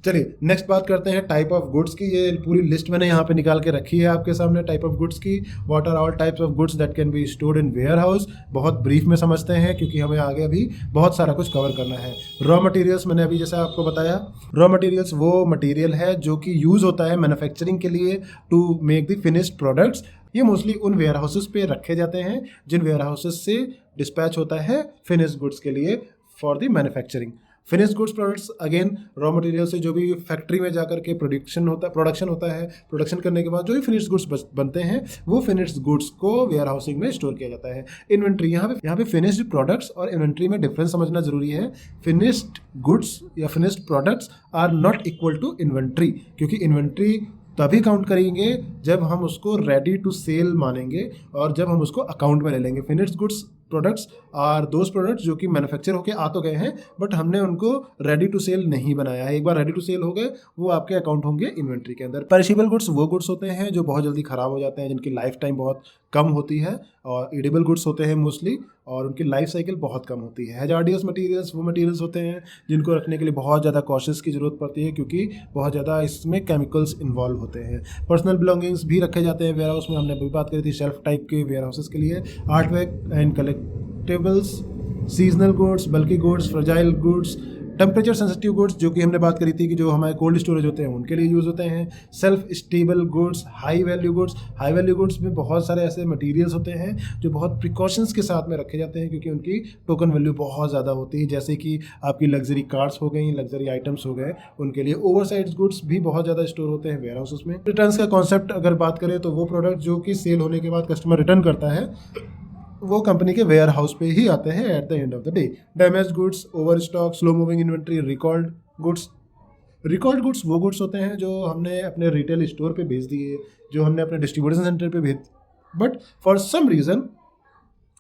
चलिए नेक्स्ट बात करते हैं टाइप ऑफ गुड्स की। ये पूरी लिस्ट मैंने यहाँ पे निकाल के रखी है आपके सामने टाइप ऑफ गुड्स की। What are all types of goods that can be stored in warehouse. बहुत ब्रीफ में समझते हैं क्योंकि हमें आगे अभी बहुत सारा कुछ कवर करना है। रॉ मटेरियल्स मैंने अभी जैसा आपको बताया, रॉ मटेरियल्स वो मटेरियल है जो कि यूज़ होता है मैन्युफैक्चरिंग के लिए to make the finished products. ये मोस्टली उन वेयर हाउसेस पे रखे जाते हैं जिन वेयर हाउसेस से डिस्पैच होता है फिनिश्ड गुड्स के लिए for the manufacturing. Finished goods products again raw material से जो भी फैक्ट्री में जाकर के प्रोडक्शन होता है, प्रोडक्शन करने के बाद जो भी फिनिश्ड गुड्स बनते हैं वो फिनिश्ड गुड्स को वेयर हाउसिंग में स्टोर किया जाता है। इन्वेंट्री, यहाँ पे फिनिश्ड प्रोडक्ट्स और इन्वेंट्री में डिफरेंस समझना जरूरी है। फिनिश्ड गुड्स या finished products are not equal to inventory, क्योंकि इन्वेंट्री तभी काउंट करेंगे जब हम उसको रेडी टू सेल मानेंगे और जब हम उसको अकाउंट में ले लेंगे। Finished goods products are those products जो कि मैन्युफैक्चर होके आ तो गए हैं बट हमने उनको रेडी टू सेल नहीं बनाया है। एक बार रेडी टू सेल हो गए वो आपके अकाउंट होंगे इन्वेंट्री के अंदर। पेरिशेबल गुड्स वो गुड्स होते हैं जो बहुत जल्दी खराब हो जाते हैं, जिनकी लाइफ टाइम बहुत कम होती है, और एडिबल गुड्स होते हैं मोस्टली और उनकी लाइफ साइकिल बहुत कम होती है। हैजार्डियस मटेरियल्स वो मटेरियल्स होते हैं जिनको रखने के लिए बहुत ज़्यादा कॉशियस की ज़रूरत पड़ती है क्योंकि बहुत ज़्यादा इसमें केमिकल्स इन्वॉल्व होते हैं। पर्सनल बिलोंगिंग्स भी रखे जाते हैं वेयर हाउस में, हमने अभी बात करी थी शेल्फ टाइप के वेयर हाउसेस के लिए। Artwork and collectables, seasonal goods, bulk goods, fragile goods, temperature sensitive goods जो कि हमने बात करी थी कि जो हमारे कोल्ड स्टोरेज होते हैं उनके लिए यूज़ होते हैं। Self stable goods, high value goods. High value goods में बहुत सारे ऐसे मटेरियल्स होते हैं जो बहुत प्रिकॉशंस के साथ में रखे जाते हैं क्योंकि उनकी टोकन वैल्यू बहुत ज़्यादा होती है, जैसे कि आपकी लग्जरी कार्स हो गई, लग्जरी आइटम्स हो गए, उनके लिए। ओवरसाइज गुड्स भी बहुत ज़्यादा स्टोर होते हैं वेयर हाउसेस में। रिटर्न्स का कॉन्सेप्ट अगर बात करें तो वो प्रोडक्ट जो कि सेल होने के बाद कस्टमर रिटर्न करता है वो कंपनी के वेयर हाउस पे ही आते हैं at the end of the day. Damage goods, over stock, slow moving inventory, recalled goods. Recalled goods वो गुड्स होते हैं जो हमने अपने रिटेल स्टोर पे भेज दिए, जो हमने अपने डिस्ट्रीब्यूशन सेंटर पे भेज, बट फॉर सम रीज़न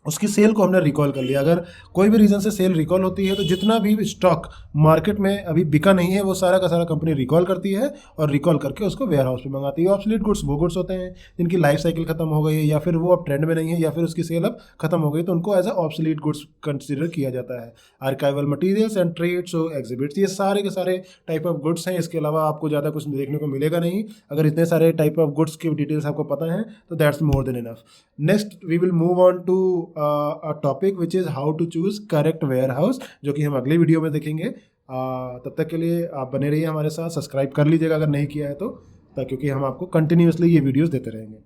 उसकी सेल को हमने रिकॉल कर लिया। अगर कोई भी रीज़न से सेल रिकॉल होती है तो जितना भी स्टॉक मार्केट में अभी बिका नहीं है वो सारा का सारा कंपनी रिकॉल करती है और रिकॉल करके उसको वेयर हाउस पे मंगाती है। ऑब्सोलीट गुड्स वो गुड्स होते हैं जिनकी लाइफ साइकिल खत्म हो गई है या फिर वो अब ट्रेंड में नहीं है या फिर उसकी सेल अब खत्म हो गई तो उनको as a obsolete goods consider किया जाता है। आर्काइवल मटीरियल्स एंड ट्रेड्स और एग्जिबिट्स, ये सारे के सारे टाइप ऑफ गुड्स हैं। इसके अलावा आपको ज़्यादा कुछ देखने को मिलेगा नहीं। अगर इतने सारे टाइप ऑफ गुड्स की डिटेल्स आपको पता है तो that's more than enough. Next we will move on to a topic which is how to choose correct warehouse, जो कि हम अगली वीडियो में देखेंगे। तब तक के लिए आप बने रहिए हमारे साथ, सब्सक्राइब कर लीजिएगा अगर नहीं किया है तो, क्योंकि हम आपको कंटिन्यूसली ये वीडियोस देते रहेंगे।